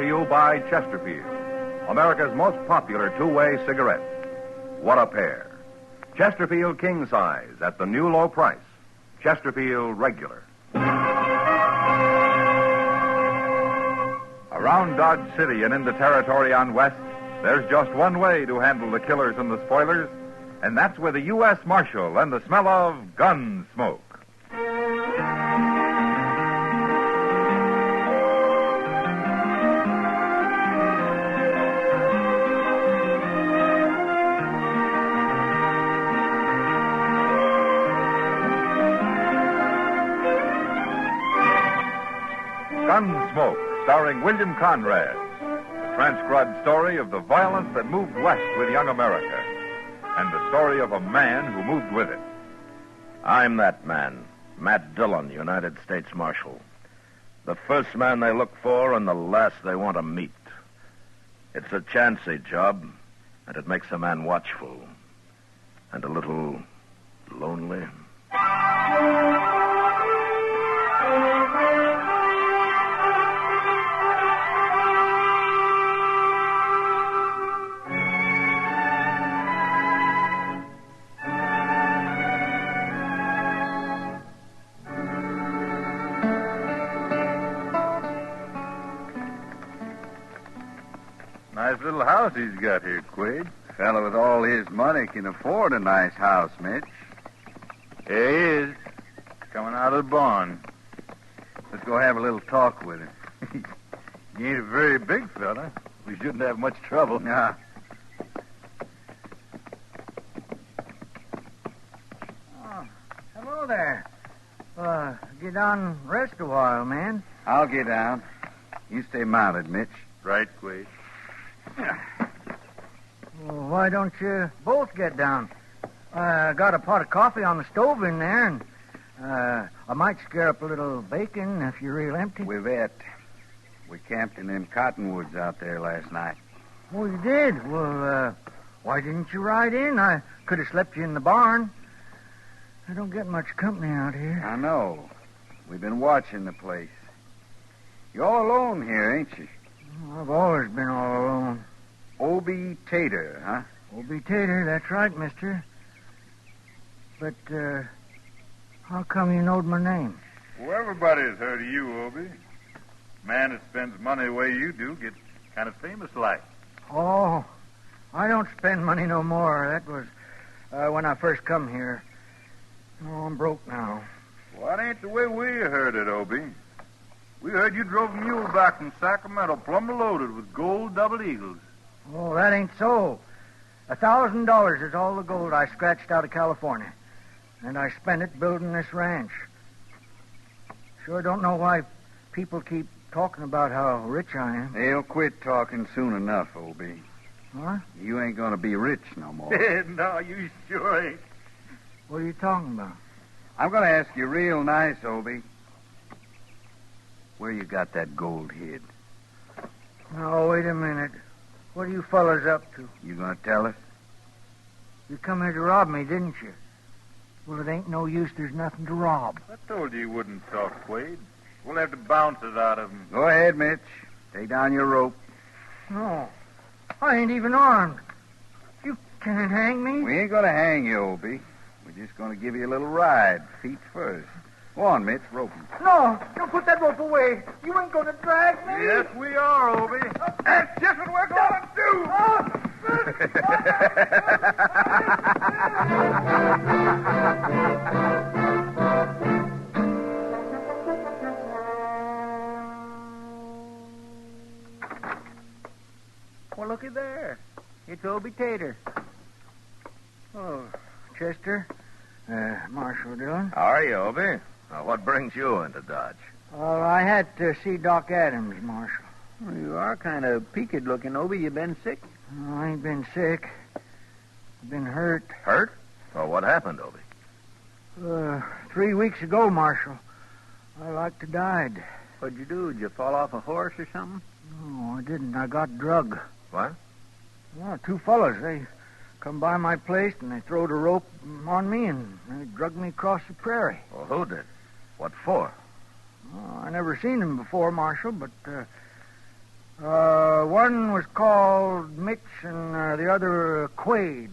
you by Chesterfield, America's most popular two-way cigarette. What a pair. Chesterfield King Size at the new low price. Chesterfield Regular. Around Dodge City and into territory on West, there's just one way to handle the killers and the spoilers, and that's with a U.S. Marshal and the smell of Gunsmoke. Gunsmoke, starring William Conrad. A transcribed story of the violence that moved west with young America, and the story of a man who moved with it. I'm that man, Matt Dillon, United States Marshal. The first man they look for and the last they want to meet. It's a chancy job, and it makes a man watchful and a little lonely. Nice little house he's got here, Quade. Fellow with all his money can afford a nice house, Mitch. Here he is, coming out of the barn. Let's go have a little talk with him. He ain't a very big fella. We shouldn't have much trouble. Nah. Oh, hello there. Get down and rest a while, man. I'll get down. You stay mounted, Mitch. Right, Quade. Well, why don't you both get down? I got a pot of coffee on the stove in there, and I might scare up a little bacon if you're real empty. We've ate. We camped in them cottonwoods out there last night. Oh, you did? Well, why didn't you ride in? I could have slept you in the barn. I don't get much company out here. I know. We've been watching the place. You're all alone here, ain't you? I've always been all alone. Obie Tater, huh? Obie Tater, that's right, mister. But, how come you knowed my name? Well, everybody's heard of you, Obie. Man that spends money the way you do gets kind of famous like. Oh, I don't spend money no more. That was when I first come here. Oh, I'm broke now. Well, that ain't the way we heard it, Obie. We heard you drove a mule back from Sacramento plumb loaded with gold double eagles. Oh, that ain't so. $1,000 is all the gold I scratched out of California. And I spent it building this ranch. Sure don't know why people keep talking about how rich I am. They'll quit talking soon enough, Obie. Huh? You ain't gonna be rich no more. No, you sure ain't. What are you talking about? I'm gonna ask you real nice, Obie. Where you got that gold hid? Now, wait a minute. What are you fellas up to? You gonna tell us? You come here to rob me, didn't you? Well, it ain't no use. There's nothing to rob. I told you wouldn't talk, Quade. We'll have to bounce it out of him. Go ahead, Mitch. Take down your rope. No. I ain't even armed. You can't hang me. We ain't gonna hang you, Obie. We're just gonna give you a little ride, feet first. Go on, Mitch, rope him. No, don't put that rope away. You ain't gonna drag me. Yes, we are, Obie. That's just what we're gonna do. Well, looky there. It's Obie Tater. Oh, Chester. Marshal Dillon. How are you, Obie? What brings you into Dodge? Well, I had to see Doc Adams, Marshal. Well, you are kind of peaked looking, Obie. You been sick? Oh, I ain't been sick. I've been hurt. Hurt? Well, what happened, Obie? 3 weeks ago, Marshal. I like to died. What'd you do? Did you fall off a horse or something? No, I didn't. I got drug. What? Well, two fellas. They come by my place and they throwed a rope on me and they drugged me across the prairie. Well, who did? What for? Oh, I never seen them before, Marshal, but One was called Mitch and the other Quaid.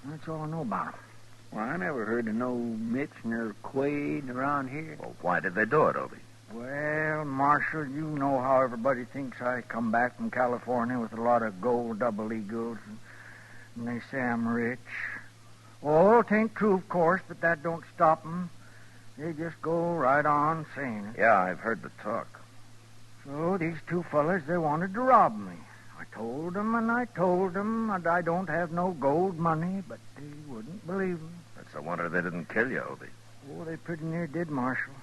That's all I know about 'em. Well, I never heard of no Mitch nor Quaid around here. Well, why did they do it, Obie? Well, Marshal, you know how everybody thinks I come back from California with a lot of gold double eagles, and they say I'm rich. Oh, 'tain't true, of course, but that don't stop 'em. They just go right on saying it. Yeah, I've heard the talk. So these two fellas, they wanted to rob me. I told them and I told them that I don't have no gold money, but they wouldn't believe me. It's a wonder they didn't kill you, Obie. Oh, they pretty near did, Marshal.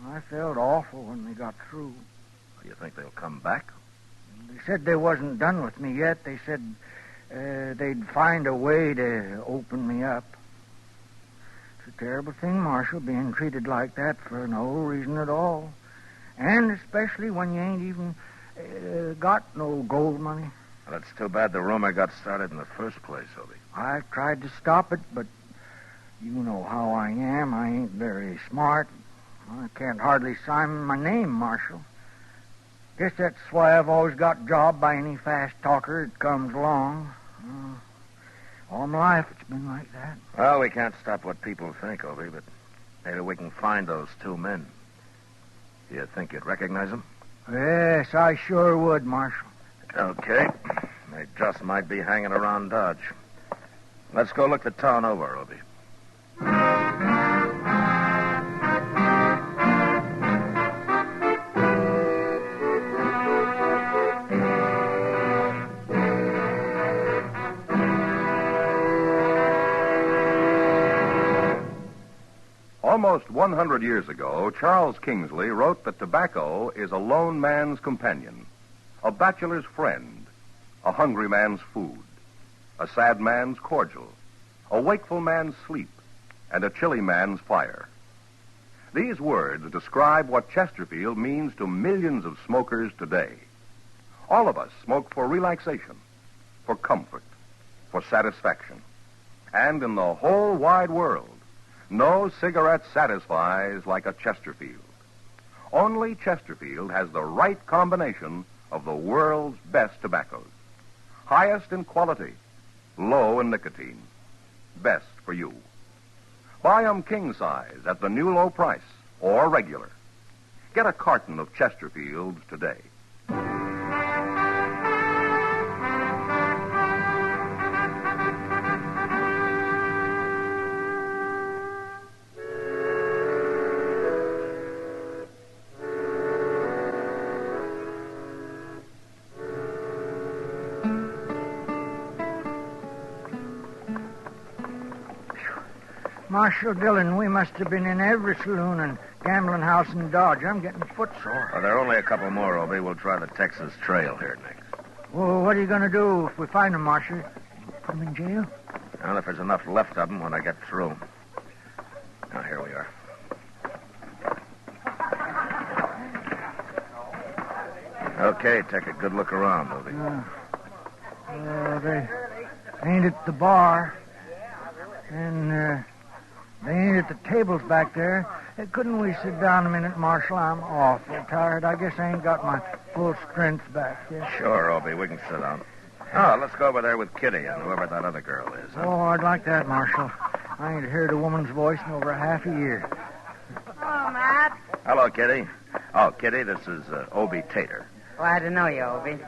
I felt awful when they got through. You think they'll come back? They said they wasn't done with me yet. They said they'd find a way to open me up. It's a terrible thing, Marshal, being treated like that for no reason at all. And especially when you ain't even got no gold money. Well, it's too bad the rumor got started in the first place, Obie. I tried to stop it, but you know how I am. I ain't very smart. I can't hardly sign my name, Marshal. Guess that's why I've always got jobbed by any fast talker that comes along. All my life it's been like that. Well, we can't stop what people think, Obie, but maybe we can find those two men. Do you think you'd recognize them? Yes, I sure would, Marshal. Okay. They just might be hanging around Dodge. Let's go look the town over, Obie. Almost 100 years ago, Charles Kingsley wrote that tobacco is a lone man's companion, a bachelor's friend, a hungry man's food, a sad man's cordial, a wakeful man's sleep, and a chilly man's fire. These words describe what Chesterfield means to millions of smokers today. All of us smoke for relaxation, for comfort, for satisfaction. And in the whole wide world, no cigarette satisfies like a Chesterfield. Only Chesterfield has the right combination of the world's best tobaccos. Highest in quality, low in nicotine. Best for you. Buy 'em king size at the new low price or regular. Get a carton of Chesterfields today. Marshal Dillon, we must have been in every saloon and gambling house in Dodge. I'm getting footsore. Well, there are only a couple more, Obie. We'll try the Texas Trail here next. Well, what are you going to do if we find them, Marshal? Put them in jail? Well, if there's enough left of them when I get through. Now, here we are. Okay, take a good look around, Obie. They ain't at the bar. And, they ain't at the tables back there. Couldn't we sit down a minute, Marshal? I'm awful tired. I guess I ain't got my full strength back yet. Sure, Obie. We can sit down. Oh, let's go over there with Kitty and whoever that other girl is. Huh? Oh, I'd like that, Marshal. I ain't heard a woman's voice in over half a year. Hello, Matt. Hello, Kitty. Oh, Kitty, this is Obie Tater. Glad to know you, Obie.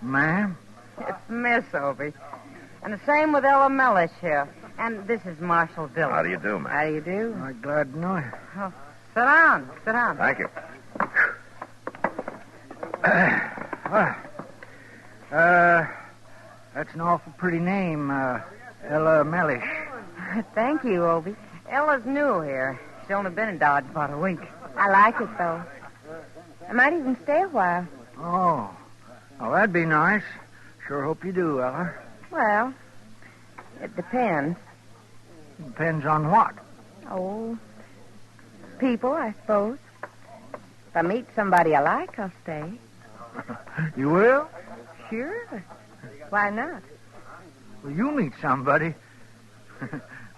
Ma'am? It's Miss Obie. And the same with Ella Mellish here. And this is Marshal Dillon. How do you do, man? How do you do? I'm glad to know you. Oh, sit down. Sit down. Thank you. That's an awful pretty name, Ella Mellish. Thank you, Obie. Ella's new here. She's only been in Dodge about a week. I like it, though. I might even stay a while. Oh. Oh, that'd be nice. Sure hope you do, Ella. Well, it depends. Depends on what? Oh, people, I suppose. If I meet somebody I like, I'll stay. You will? Sure. Why not? Well, you meet somebody.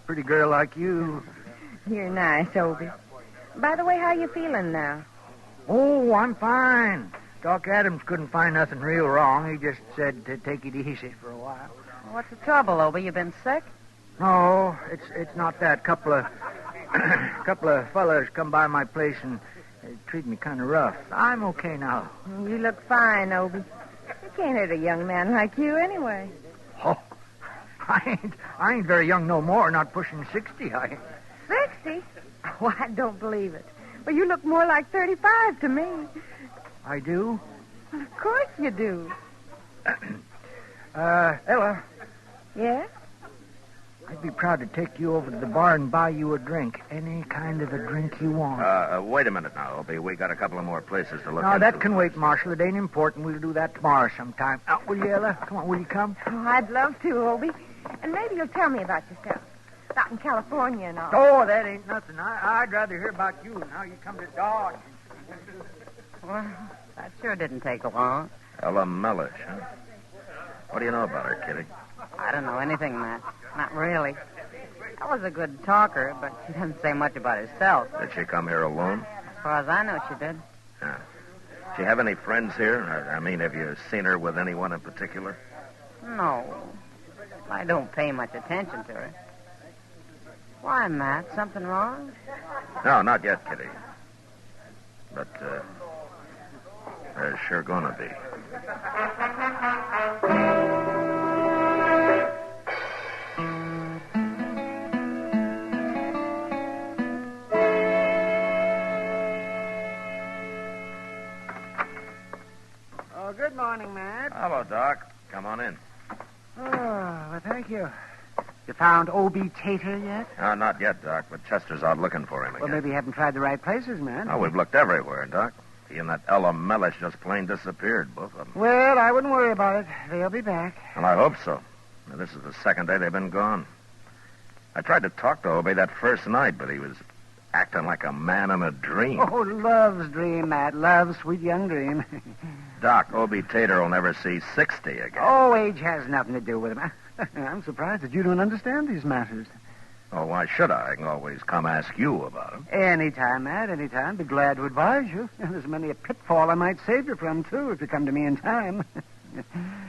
Pretty girl like you. You're nice, Obie. By the way, how you feeling now? Oh, I'm fine. Doc Adams couldn't find nothing real wrong. He just said to take it easy for a while. What's the trouble, Obie? You been sick? No, it's not that. Couple of fellas come by my place and treat me kind of rough. I'm okay now. You look fine, Obie. You can't hurt a young man like you anyway. Oh, I ain't very young no more. Not pushing 60. 60? Oh, I don't believe it. Well, you look more like 35 to me. I do. Well, of course you do. Ella, Yes? I'd be proud to take you over to the bar and buy you a drink. Any kind of a drink you want. Wait a minute now, Obie. We got a couple of more places to look No, into. that can wait, Marshal. It ain't important. We'll do that tomorrow sometime. Out, will you, Ella? Come on, will you come? Oh, I'd love to, Obie. And maybe you'll tell me about yourself. Out in California and all. Oh, that ain't nothing. I'd rather hear about you and how you come to Dodge. Well, that sure didn't take long. Ella Mellish, huh? What do you know about her, Kitty? I don't know anything, Matt. Not really. I was a good talker, but she doesn't say much about herself. Did she come here alone? As far as I know, she did. Yeah. Does she have any friends here? I mean, have you seen her with anyone in particular? No. I don't pay much attention to her. Why, Matt? Something wrong? No, not yet, Kitty. But, there's sure gonna be. Oh, good morning, Matt. Hello, Doc. Come on in. Oh, well, thank you. You found Obie Tater yet? Not yet, Doc, but Chester's out looking for him again. Well, maybe you haven't tried the right places, man. Oh, we've looked everywhere, Doc. He and that Ella Mellish just plain disappeared, both of them. Well, I wouldn't worry about it. They'll be back. Well, I hope so. Now, this is the second day they've been gone. I tried to talk to Obie that first night, but he was acting like a man in a dream. Oh, love's dream, Matt. Love's sweet young dream. Doc, Obie Tater will never see 60 again. Oh, age has nothing to do with it. I'm surprised that you don't understand these matters. Oh, why should I? I can always come ask you about him. Anytime, Matt, anytime. Be glad to advise you. There's many a pitfall I might save you from, too, if you come to me in time.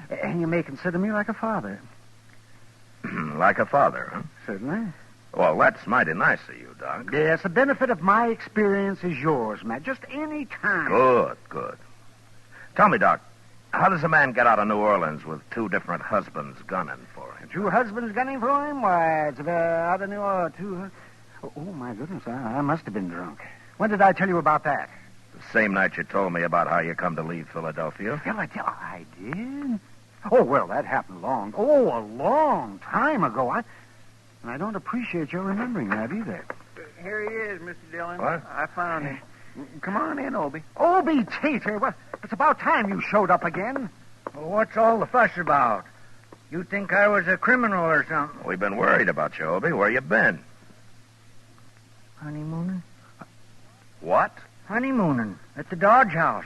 And you may consider me like a father. Like a father, huh? Certainly. Well, that's mighty nice of you, Doc. Yes, the benefit of my experience is yours, Matt. Just any time. Good. Tell me, Doc, how does a man get out of New Orleans with two different husbands gunning for him? Two husbands gunning for him? Why, it's out of New Orleans. Oh, my goodness, I must have been drunk. When did I tell you about that? The same night you told me about how you come to leave Philadelphia. I did? Oh, well, that happened a long time ago. And I don't appreciate your remembering that either. Here he is, Mr. Dillon. What? I found him. Come on in, Obie. Obie Tater? Well, it's about time you showed up again. Well, what's all the fuss about? You think I was a criminal or something? We've been worried about you, Obie. Where you been? Honeymooning? What? Honeymooning at the Dodge House.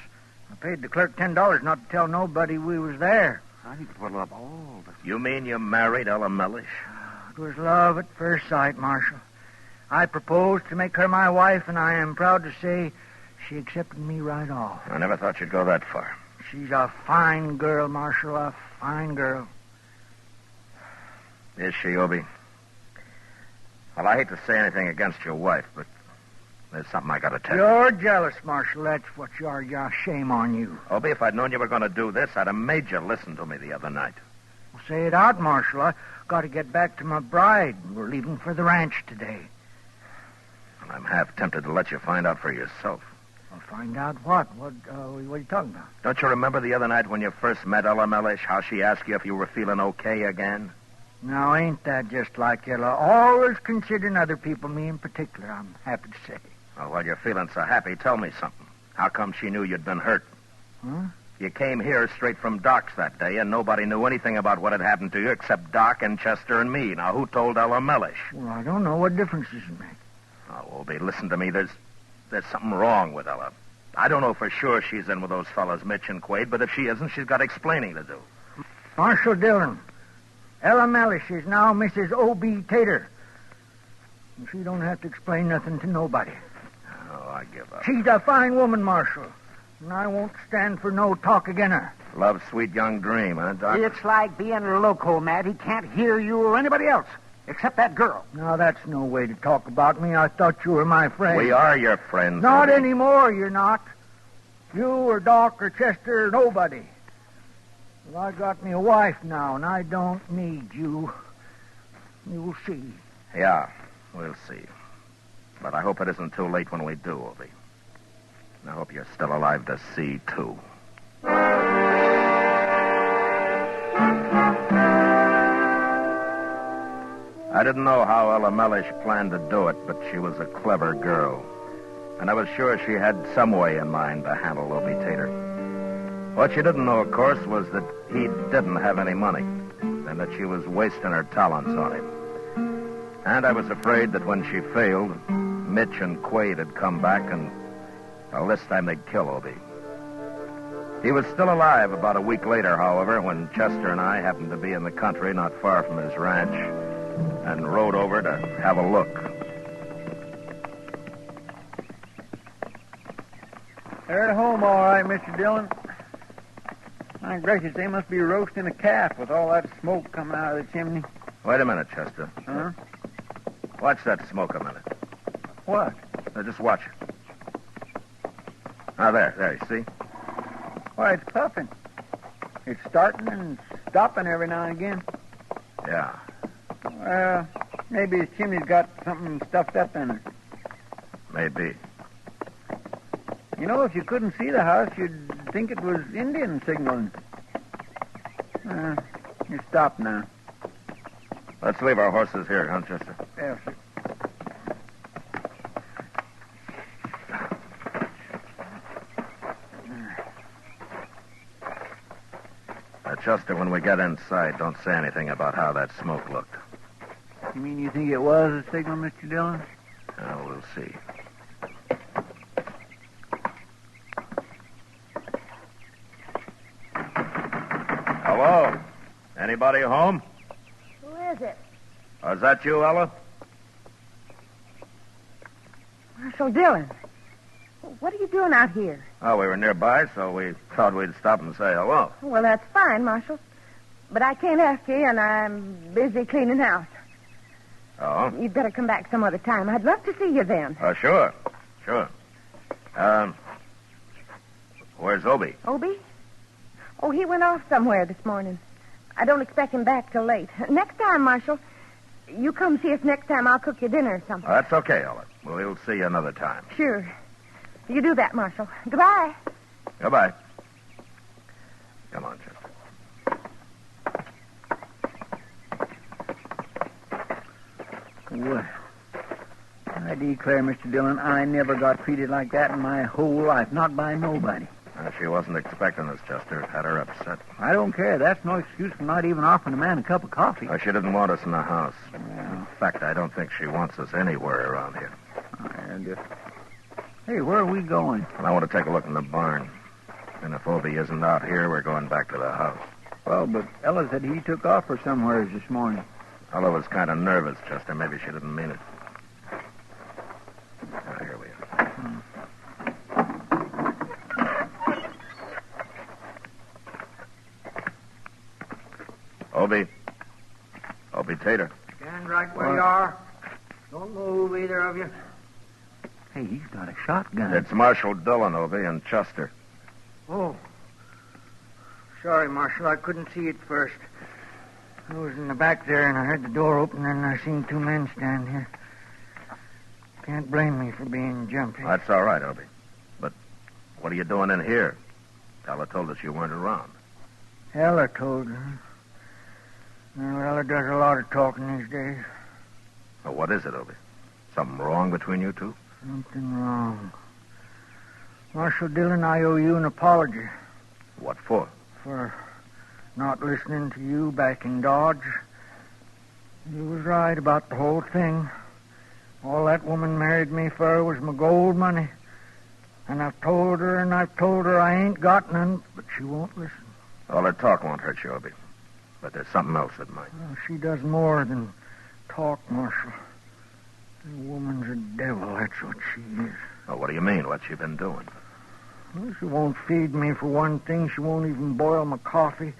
I paid the clerk $10 not to tell nobody we was there. I need to pull up all the... You mean you married Ella Mellish? It was love at first sight, Marshal. I proposed to make her my wife, and I am proud to say she accepted me right off. I never thought you'd go that far. She's a fine girl, Marshal, a fine girl. Is she, Obie? Well, I hate to say anything against your wife, but there's something I got to tell you. You're jealous, Marshal. That's what you are. Yeah, shame on you. Obie, if I'd known you were going to do this, I'd have made you listen to me the other night. Well, say it out, Marshal. I got to get back to my bride. We're leaving for the ranch today. And I'm half tempted to let you find out for yourself. Well, find out what? What are you talking about? Don't you remember the other night when you first met Ella Mellish, how she asked you if you were feeling okay again? Now, ain't that just like Ella? Always considering other people, me in particular, I'm happy to say. Well, while you're feeling so happy, tell me something. How come she knew you'd been hurt? Huh? You came here straight from Doc's that day, and nobody knew anything about what had happened to you except Doc and Chester and me. Now, who told Ella Mellish? Well, I don't know. What difference does it make? Oh, Obie, listen to me. There's something wrong with Ella. I don't know for sure she's in with those fellas, Mitch and Quaid, but if she isn't, she's got explaining to do. Marshal Dillon, Ella Mellish is now Mrs. Obie Tater. And she don't have to explain nothing to nobody. Oh, I give up. She's a fine woman, Marshal. And I won't stand for no talk again her. Love's sweet young dream, huh, Doc? It's like being loco, Matt. He can't hear you or anybody else, except that girl. Now, that's no way to talk about me. I thought you were my friend. We are your friends. Not Obie. anymore, you're not. You or Doc or Chester or nobody. Well, I got me a wife now, and I don't need you. You'll see. Yeah, we'll see. But I hope it isn't too late when we do, Obie. And I hope you're still alive to see, too. I didn't know how Ella Mellish planned to do it, but she was a clever girl. And I was sure she had some way in mind to handle Obie Tater. What she didn't know, of course, was that he didn't have any money, and that she was wasting her talents on him. And I was afraid that when she failed, Mitch and Quaid had come back, and, well, this time they'd kill Obie. He was still alive about a week later, however, when Chester and I happened to be in the country not far from his ranch, and rode over to have a look. They're at home, all right, Mr. Dillon. My gracious, they must be roasting a calf with all that smoke coming out of the chimney. Wait a minute, Chester. Huh? Watch that smoke a minute. What? Now, just watch it. Now, there, you see? Why, it's puffing. It's starting and stopping every now and again. Yeah. Well, maybe his chimney's got something stuffed up in it. Maybe. You know, if you couldn't see the house, you'd think it was Indian signaling. It's stopped now. Let's leave our horses here, huh, Chester? Yes, sir. Chester, when we get inside, don't say anything about how that smoke looked. You mean you think it was a signal, Mr. Dillon? Well, we'll see. Hello? Anybody home? Who is it? Is that you, Ella? Marshal Dillon. What are you doing out here? Oh, we were nearby, so we thought we'd stop and say hello. Well, that's fine, Marshal. But I can't ask you, and I'm busy cleaning house. Oh? You'd better come back some other time. I'd love to see you then. Sure. Where's Obie? Obie? Oh, he went off somewhere this morning. I don't expect him back till late. Next time, Marshal, you come see us next time. I'll cook you dinner or something. That's okay, Ella. We'll see you another time. Sure. You do that, Marshal. Goodbye. Goodbye. Come on, Chester. Well, I declare, Mr. Dillon, I never got treated like that in my whole life. Not by nobody. She wasn't expecting us, Chester. It had her upset. I don't care. That's no excuse for not even offering a man a cup of coffee. She didn't want us in the house. Yeah. In fact, I don't think she wants us anywhere around here. Hey, where are we going? Well, I want to take a look in the barn. And if Obie isn't out here, we're going back to the house. Well, but Ella said he took off for somewhere this morning. Ella was kind of nervous, Chester. Maybe she didn't mean it. Here we are. Obie Tater. Stand right where you are. Don't move, either of you. Hey, he's got a shotgun. It's Marshal Dillon, Obie, and Chester. Oh. Sorry, Marshal. I couldn't see it first. I was in the back there, and I heard the door open, and I seen two men stand here. Can't blame me for being jumpy. That's all right, Obie. But what are you doing in here? Ella told us you weren't around. Ella told her. Well, Ella does a lot of talking these days. Well, what is it, Obie? Something wrong between you two? Something wrong. Marshal Dillon, I owe you an apology. What for? For not listening to you back in Dodge. You was right about the whole thing. All that woman married me for was my gold money. And I've told her I ain't got none, but she won't listen. All her talk won't hurt you, Obie. But there's something else that might. Well, she does more than talk, Marshal. The woman's a devil, that's what she is. Well, what do you mean? What's she been doing? Well, she won't feed me for one thing. She won't even boil my coffee.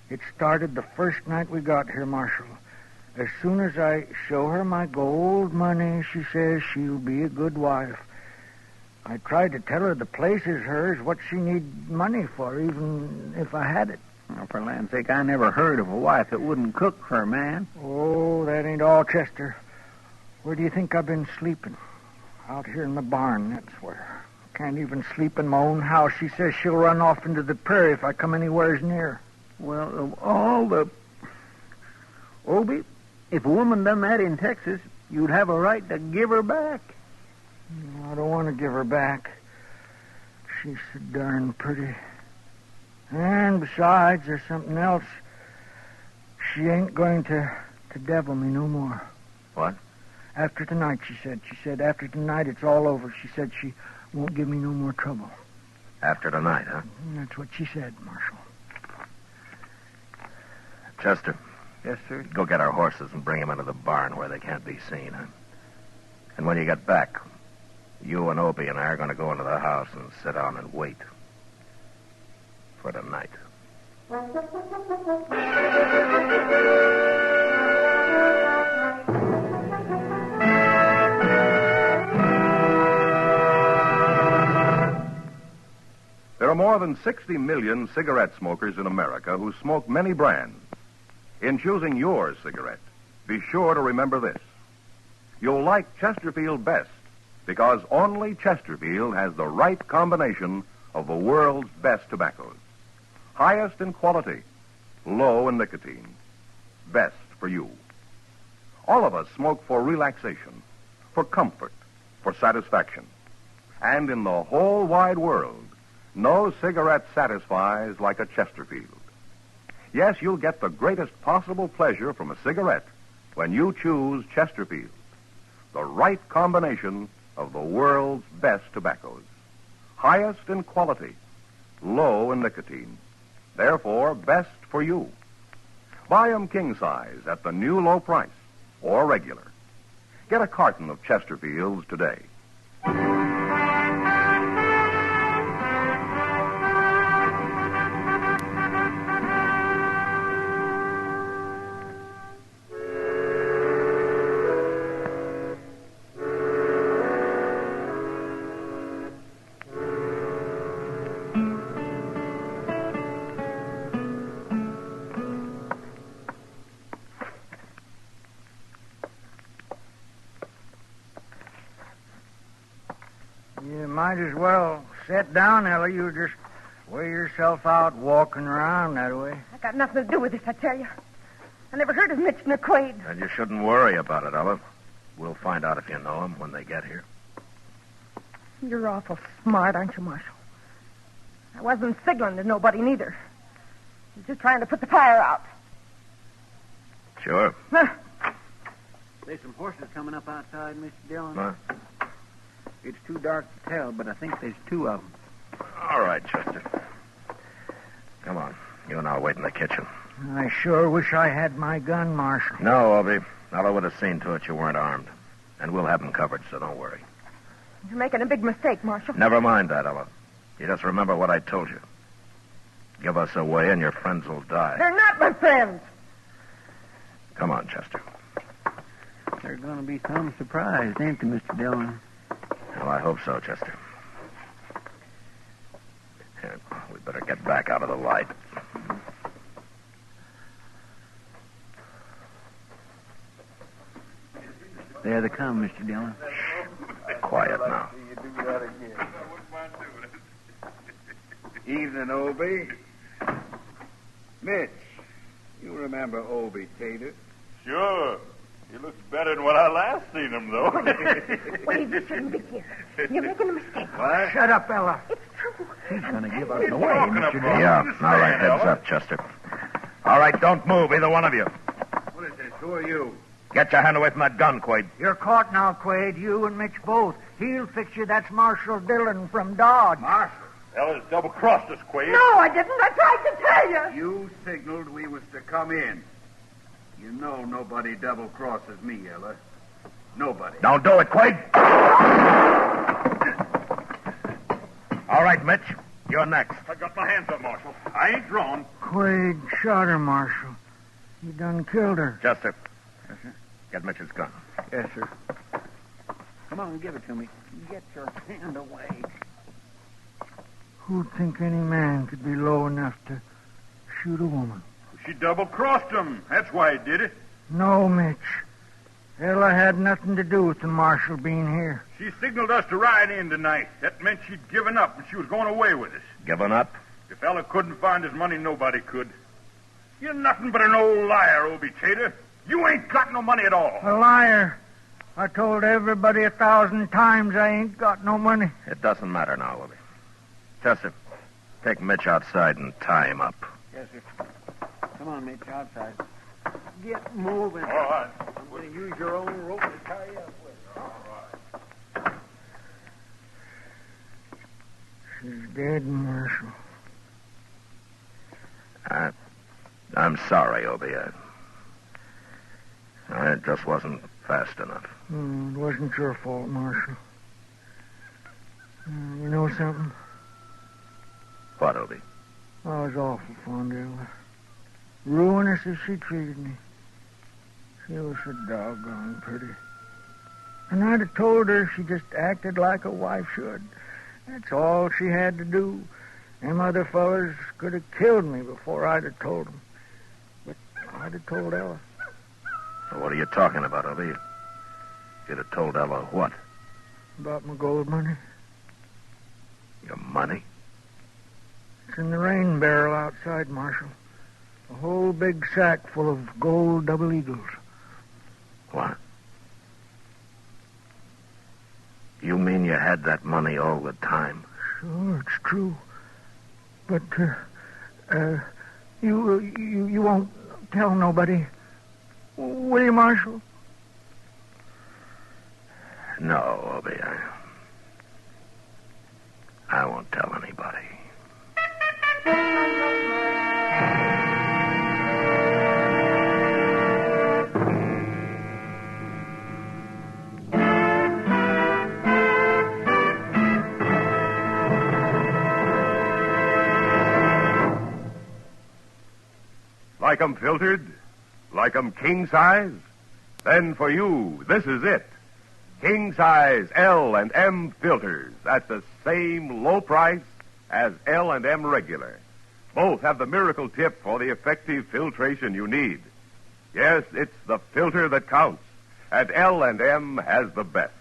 It started the first night we got here, Marshal. As soon as I show her my gold money, she says she'll be a good wife. I tried to tell her the place is hers, what she need money for, even if I had it. Well, for land's sake, I never heard of a wife that wouldn't cook for a man. Oh, that ain't all, Chester. Where do you think I've been sleeping? Out here in the barn, that's where. Can't even sleep in my own house. She says she'll run off into the prairie if I come anywheres near. Well, of all the... Obie, if a woman done that in Texas, you'd have a right to give her back. I don't want to give her back. She's so darn pretty. And besides, there's something else. She ain't going to devil me no more. What? After tonight, she said. She said after tonight it's all over. She said she won't give me no more trouble. After tonight, huh? That's what she said, Marshal. Chester. Yes, sir? Go get our horses and bring them into the barn where they can't be seen, huh? And when you get back, you and Obie and I are going to go into the house and sit down and wait. For tonight. There are more than 60 million cigarette smokers in America who smoke many brands. In choosing your cigarette, be sure to remember this. You'll like Chesterfield best because only Chesterfield has the right combination of the world's best tobaccos. Highest in quality, low in nicotine. Best for you. All of us smoke for relaxation, for comfort, for satisfaction. And in the whole wide world, no cigarette satisfies like a Chesterfield. Yes, you'll get the greatest possible pleasure from a cigarette when you choose Chesterfield, the right combination of the world's best tobaccos. Highest in quality, low in nicotine. Therefore, best for you. Buy 'em king size at the new low price or regular. Get a carton of Chesterfields today. You might as well sit down, Ella. You just wear yourself out walking around that way. I got nothing to do with this, I tell you. I never heard of Mitch McQuaid. And you shouldn't worry about it, Ella. We'll find out if you know him when they get here. You're awful smart, aren't you, Marshal? I wasn't signaling to nobody, neither. I was just trying to put the fire out. Sure. There's some horses coming up outside, Mr. Dillon. Huh? It's too dark to tell, but I think there's two of them. All right, Chester. Come on. You and I'll wait in the kitchen. I sure wish I had my gun, Marshal. No, Obie. Ella would have seen to it you weren't armed. And we'll have them covered, so don't worry. You're making a big mistake, Marshal. Never mind that, Ella. You just remember what I told you. Give us away and your friends will die. They're not my friends. Come on, Chester. They're going to be some surprised, ain't they, Mr. Dillon? Well, I hope so, Chester. Here, we better get back out of the light. There they come, Mr. Dillon. Quiet now. You do that again. Evening, Obie. Mitch, you remember Obie Tater? Sure. He looks better than when I last seen him, though. Wait, you shouldn't be here. You're making a mistake. What? Shut up, Ella. It's true. He's going to give us away, Mr. Dillon. Yeah, all right, heads up, Chester. All right, don't move, either one of you. What is this? Who are you? Get your hand away from that gun, Quaid. You're caught now, Quaid. You and Mitch both. He'll fix you. That's Marshal Dillon from Dodge. Marshal. Ella's double-crossed us, Quaid. No, I didn't. I tried to tell you. You signaled we was to come in. You know nobody double-crosses me, Ella. Nobody. Don't do it, Quaid. All right, Mitch. You're next. I got my hands up, Marshal. I ain't drawn. Quaid shot her, Marshal. He done killed her. Chester. Yes, sir. Get Mitch's gun. Yes, sir. Come on, give it to me. Get your hand away. Who'd think any man could be low enough to shoot a woman? She double-crossed him. That's why he did it. No, Mitch. Ella had nothing to do with the Marshal being here. She signaled us to ride in tonight. That meant she'd given up and she was going away with us. Given up? If Ella couldn't find his money, nobody could. You're nothing but an old liar, Obie Tater. You ain't got no money at all. A liar. I told everybody 1,000 times I ain't got no money. It doesn't matter now, Obie. Chester, take Mitch outside and tie him up. Yes, sir. Come on, Mitch, outside. Get moving. All right. I'm going to use your own rope to tie you up with. All right. She's dead, Marshal. I'm sorry, Obie. It just wasn't fast enough. It wasn't your fault, Marshal. You know something? What, Obie? I was awful fond of Ella. Ruinous as she treated me. She was so doggone pretty. And I'd have told her she just acted like a wife should. That's all she had to do. Them other fellas could have killed me before I'd have told them. But I'd have told Ella. So what are you talking about, Obie? You'd have told Ella what? About my gold money. Your money? It's in the rain barrel outside, Marshal. A whole big sack full of gold double eagles. What? You mean you had that money all the time? Sure, it's true. But, you won't tell nobody, will you, Marshal? No, Obie, I won't tell anybody. Like 'em filtered? Like 'em king size? Then for you, this is it. King size L and M filters at the same low price as L and M regular. Both have the miracle tip for the effective filtration you need. Yes, it's the filter that counts, and L and M has the best.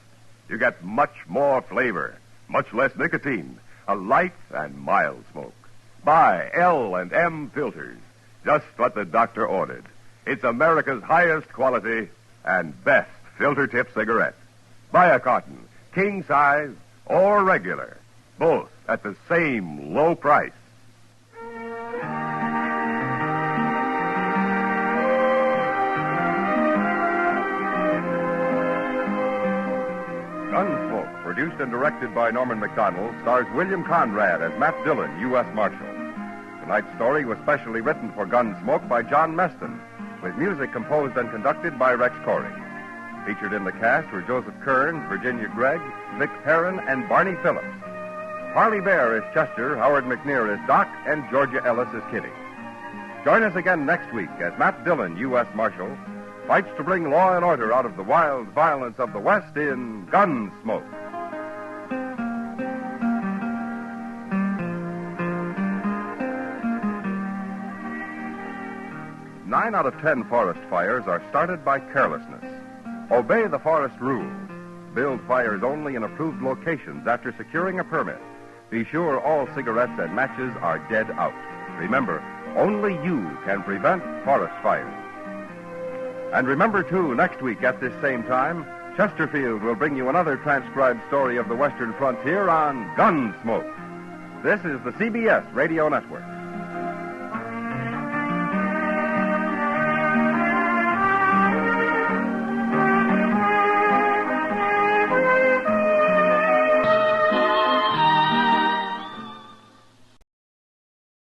You get much more flavor, much less nicotine, a light and mild smoke. Buy L and M filters, just what the doctor ordered. It's America's highest quality and best filter tip cigarette. Buy a carton, king size or regular, both at the same low price. Gunsmoke, produced and directed by Norman Macdonald, stars William Conrad as Matt Dillon, U.S. Marshal. Tonight's story was specially written for Gunsmoke by John Meston, with music composed and conducted by Rex Corey. Featured in the cast were Joseph Kearns, Virginia Gregg, Vic Perrin, and Barney Phillips. Harley Bear is Chester, Howard McNear is Doc, and Georgia Ellis is Kitty. Join us again next week as Matt Dillon, U.S. Marshal, fights to bring law and order out of the wild violence of the West in Gunsmoke. 9 out of 10 forest fires are started by carelessness. Obey the forest rules. Build fires only in approved locations after securing a permit. Be sure all cigarettes and matches are dead out. Remember, only you can prevent forest fires. And remember, too, next week at this same time, Chesterfield will bring you another transcribed story of the Western frontier on Gunsmoke. This is the CBS Radio Network.